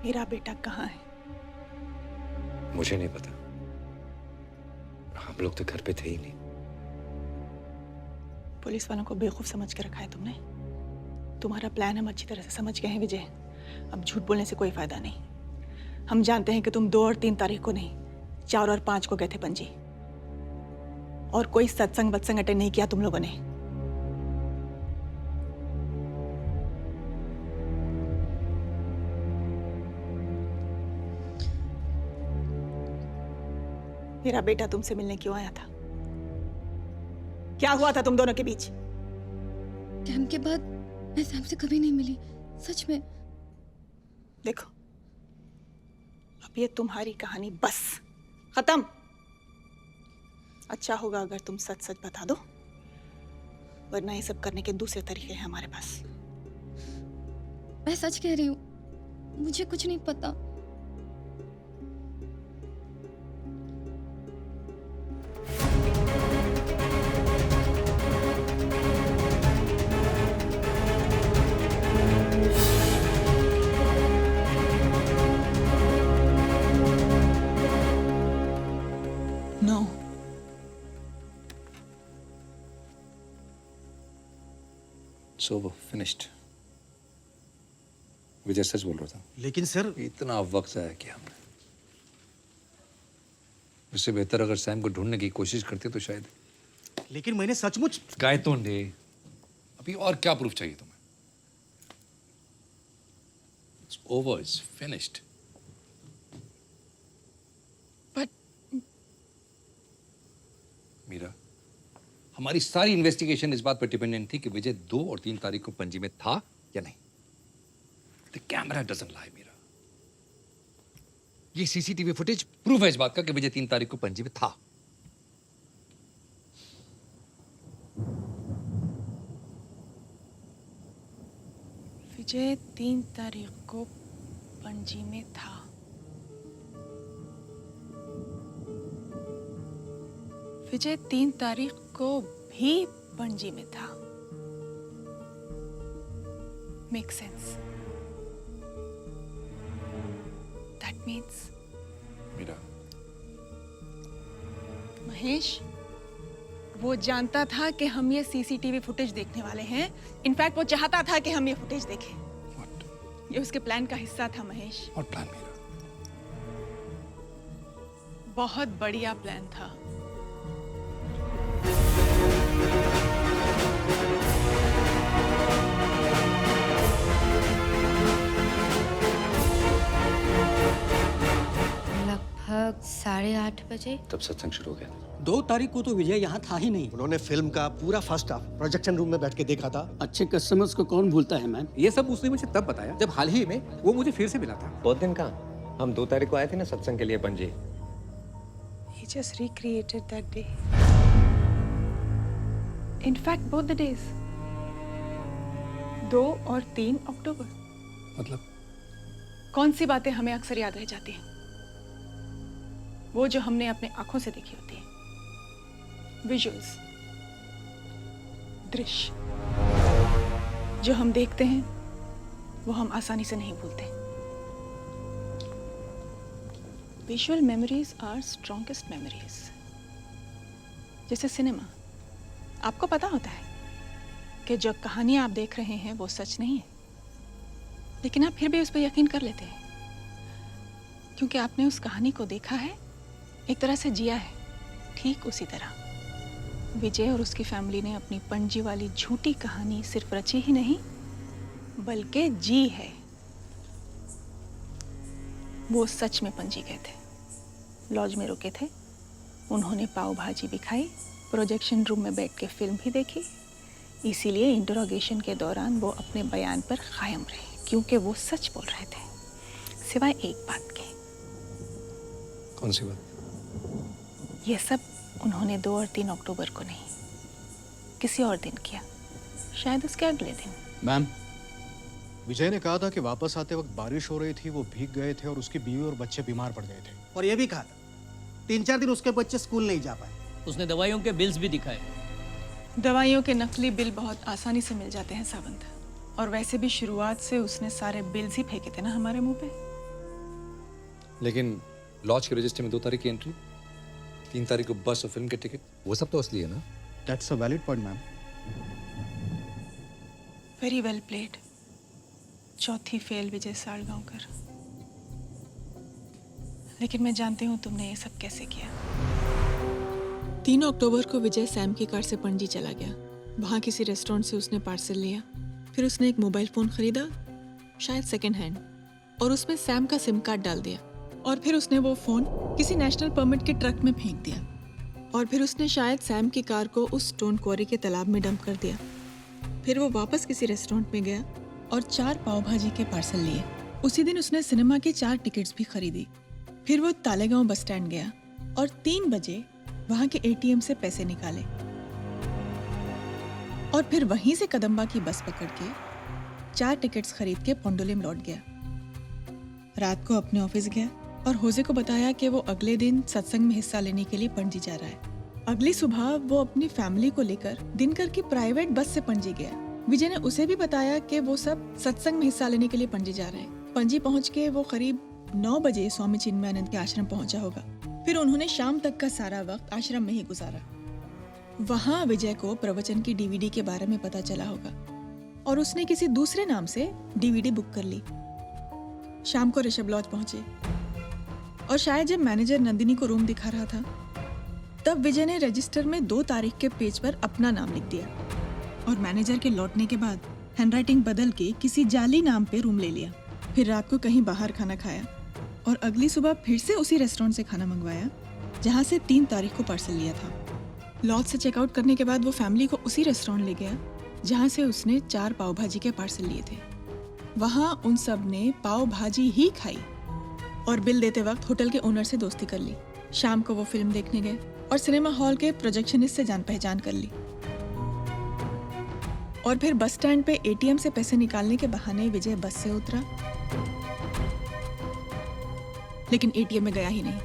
मेरा बेटा कहाँ है? मुझे नहीं पता। हम लोग तो घर पे थे ही नहीं। पुलिस वालों को बेवकूफ समझ के रखा है तुमने। तुम्हारा प्लान हम अच्छी तरह से समझ गए हैं विजय। अब झूठ बोलने से कोई फायदा नहीं। हम जानते हैं कि तुम 2 और 3 तारीख को नहीं, 4 और 5 को गए थे पणजी, और कोई सत्संग वत्संग अटेंड नहीं किया तुम लोगों ने। मेरा बेटा तुमसे मिलने क्यों आया था? क्या हुआ था तुम दोनों के बीच? कैंप के बाद मैं सैम से कभी नहीं मिली, सच में। देखो, अब ये तुम्हारी कहानी बस खत्म। अच्छा होगा अगर तुम सच सच बता दो, वरना ये सब करने के दूसरे तरीके हैं हमारे पास। मैं सच कह रही हूँ, मुझे कुछ नहीं पता। नो, सो वो फिनिश्ड। विजय सच बोल रहा था। लेकिन सर, इतना वक्त जाया किया हमने। इससे बेहतर अगर सैम को ढूंढने की कोशिश करते तो शायद। लेकिन मैंने सचमुच। गायतों ने अभी और क्या प्रूफ चाहिए तुम्हें? It's over, it's finished. But Meera, हमारी सारी इन्वेस्टिगेशन इस बात पर डिपेंडेंट थी कि विजय 2 और 3 तारीख को पणजी में था या नहीं। The camera doesn't lie, Meera. ये सीसीटीवी फुटेज प्रूफ है इस बात का कि विजय 3 तारीख को पणजी में था। विजय 3 तारीख को पणजी में था। विजय 3 तारीख को भी पणजी में था। Make sense. That means Meera, Mahesh, वो जानता था कि हम ये सीसीटीवी फुटेज देखने वाले हैं। इनफैक्ट वो चाहता था कि हम ये फुटेज देखें। What? ये उसके प्लान का हिस्सा था महेश। What plan, Meera? बहुत बढ़िया प्लान था। लगभग 8:30 बजे। तब सत्संग शुरू हो गया था। 2 तारीख को तो विजय यहाँ था ही नहीं। उन्होंने फिल्म का पूरा फर्स्ट हाफ प्रोजेक्शन रूम में बैठ के देखा था। अच्छे कस्टमर्स को कौन भूलता है मैम। ये सब उसने मुझे तब बताया जब हाल ही में वो मुझे फिर से मिला था। बहुत दिन कहाँ, हम 2 तारीख को आए थे ना सत्संग के लिए Panaji. He just recreated that day. In fact, both the days. 2 और 3 अक्टूबर। मतलब कौन सी बातें हमें अक्सर याद रह जाती हैं? वो जो हमने अपने आंखों से देखी होती है। विजुअल्स, दृश्य जो हम देखते हैं वो हम आसानी से नहीं भूलते। Visual memories are strongest memories. जैसे सिनेमा, आपको पता होता है कि जो कहानी आप देख रहे हैं वो सच नहीं है, लेकिन आप फिर भी उस पर यकीन कर लेते हैं क्योंकि आपने उस कहानी को देखा है, एक तरह से जिया है। ठीक उसी तरह विजय और उसकी फैमिली ने अपनी पणजी वाली झूठी कहानी सिर्फ रची ही नहीं बल्कि जी है। वो सच में पणजी गए थे, लॉज में रुके थे, उन्होंने पाव भाजी भी खाई, प्रोजेक्शन रूम में बैठ के फिल्म भी देखी। इसीलिए इंटरोगेशन के दौरान वो अपने बयान पर कायम रहे क्योंकि वो सच बोल रहे थे, सिवाय एक बात के। कौन सी बात? ये सब उन्होंने 2 और 3 अक्टूबर को नहीं, किसी और दिन किया, शायद उसके अगले दिन। मैम, विजय ने कहा था कि वापस आते वक्त बारिश हो रही थी, वो भीग गए थे और उसकी बीवी और बच्चे बीमार पड़ गए थे। और ये भी कहा था 3-4 दिन उसके बच्चे स्कूल नहीं जा पाए। उसने दवाइयों के बिल्स भी दिखाए। दवाइयों के नकली बिल बहुत आसानी से मिल जाते हैं सावंत, और वैसे भी शुरुआत से उसने सारे बिल्स ही फेंके थे ना हमारे मुंह पे। लेकिन लॉज के रजिस्टर में 2 तारीख की एंट्री, 3 तारीख को बस और फिल्म के टिकट, वो सब तो असली है ना? That's a valid point ma'am. Very well played. चौथी फेल विजय सालगांवकर। लेकिन मैं जानती हूँ तुमने ये सब कैसे किया। 3 अक्टूबर को विजय सैम की कार से पणजी चला गया। वहाँ किसी रेस्टोरेंट से उसने पार्सल लिया। फिर उसने एक मोबाइल फ़ोन खरीदा, शायद सेकेंड हैंड, और उसमें सैम का सिम कार्ड डाल दिया। और फिर उसने वो फ़ोन किसी नेशनल परमिट के ट्रक में फेंक दिया। और फिर उसने शायद सैम की कार को उस स्टोन क्वारी के तालाब में डंप कर दिया। फिर वो वापस किसी रेस्टोरेंट में गया और 4 पाव भाजी के पार्सल लिए। उसी दिन उसने सिनेमा की 4 टिकट्स भी खरीदी। फिर वो तालेगांव बस स्टैंड गया और 3 बजे वहाँ के एटीएम से पैसे निकाले और फिर वहीं से कदम्बा की बस पकड़ के 4 टिकट्स खरीद के पोंडोलिम लौट गया। रात को अपने ऑफिस गया और होजे को बताया कि वो अगले दिन सत्संग में हिस्सा लेने के लिए पणजी जा रहा है। अगली सुबह वो अपनी फैमिली को लेकर दिनकर की प्राइवेट बस से पणजी गया। विजय ने उसे भी बताया कि वो सब सत्संग में हिस्सा लेने के लिए पणजी जा रहे हैं। पणजी पहुंच के वो करीब 9 बजे स्वामी चिन्मयानंद के आश्रम पहुंचा होगा। फिर उन्होंने शाम तक का सारा वक्त आश्रम में ही गुजारा। वहाँ विजय को प्रवचन की डीवीडी के बारे में पता चला होगा और उसने किसी दूसरे नाम से डीवीडी बुक कर ली। शाम को ऋषभ लॉज पहुंचे और शायद जब मैनेजर नंदिनी को रूम दिखा रहा था तब विजय ने रजिस्टर में 2 तारीख के पेज पर अपना नाम लिख दिया और मैनेजर के लौटने के बाद हैंडराइटिंग बदल के किसी जाली नाम पे रूम ले लिया। फिर रात को कहीं बाहर खाना खाया और अगली सुबह फिर से उसी रेस्टोरेंट से खाना मंगवाया जहाँ से 3 तारीख को पार्सल लिया था। लॉज से चेकआउट करने के बाद वो फैमिली को उसी रेस्टोरेंट ले गया जहाँ से उसने 4 पाव भाजी के पार्सल लिए थे। वहाँ उन सब ने पाव भाजी ही खाई और बिल देते वक्त होटल के ओनर से दोस्ती कर ली। शाम को वो फिल्म देखने गए और सिनेमा हॉल के प्रोजेक्शनिस्ट से जान पहचान कर ली और फिर बस स्टैंड पे एटीएम से पैसे निकालने के बहाने विजय बस से उतरा, लेकिन एटीएम में गया ही नहीं।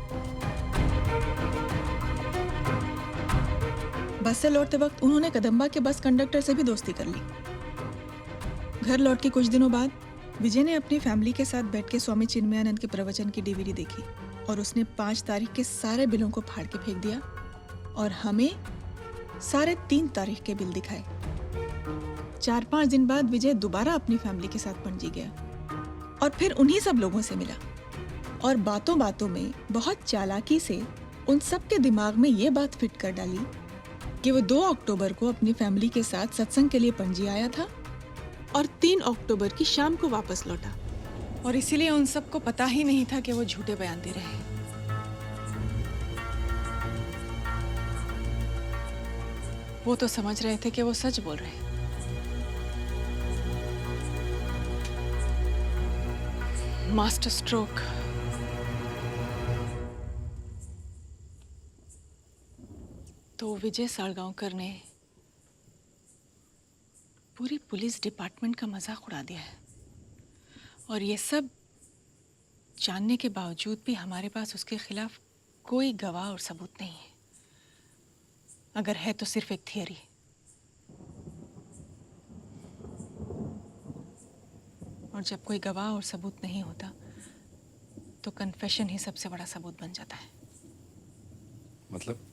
बस से लौटते वक्त उन्होंने कदम्बा के बस कंडक्टर से भी दोस्ती कर ली। घर लौट के कुछ दिनों बाद विजय ने अपनी फैमिली के साथ बैठ के स्वामी चिन्मयानंद के प्रवचन की डीवीडी देखी और उसने 5 तारीख के सारे बिलों को फाड़ के फेंक दिया और हमें सारे 3 तारीख के बिल दिखाए। 4-5 दिन बाद विजय दोबारा अपनी फैमिली के साथ पणजी गया और फिर उन्हीं सब लोगों से मिला और बातों बातों में बहुत चालाकी से उन सब के दिमाग में ये बात फिट कर डाली कि वो 2 अक्टूबर को अपनी फैमिली के साथ सत्संग के लिए पणजी आया था और 3 अक्टूबर की शाम को वापस लौटा और इसीलिए उन सबको पता ही नहीं था कि वो झूठे बयान दे रहे हैं। वो तो समझ रहे थे कि वो सच बोल रहे हैं। Master stroke. तो विजय सालगांवकर ने पूरी पुलिस डिपार्टमेंट का मजाक उड़ा दिया है और ये सब जानने के बावजूद भी हमारे पास उसके खिलाफ कोई गवाह और सबूत नहीं है। अगर है तो सिर्फ एक थियरी। और जब कोई गवाह और सबूत नहीं होता तो कन्फेशन ही सबसे बड़ा सबूत बन जाता है। मतलब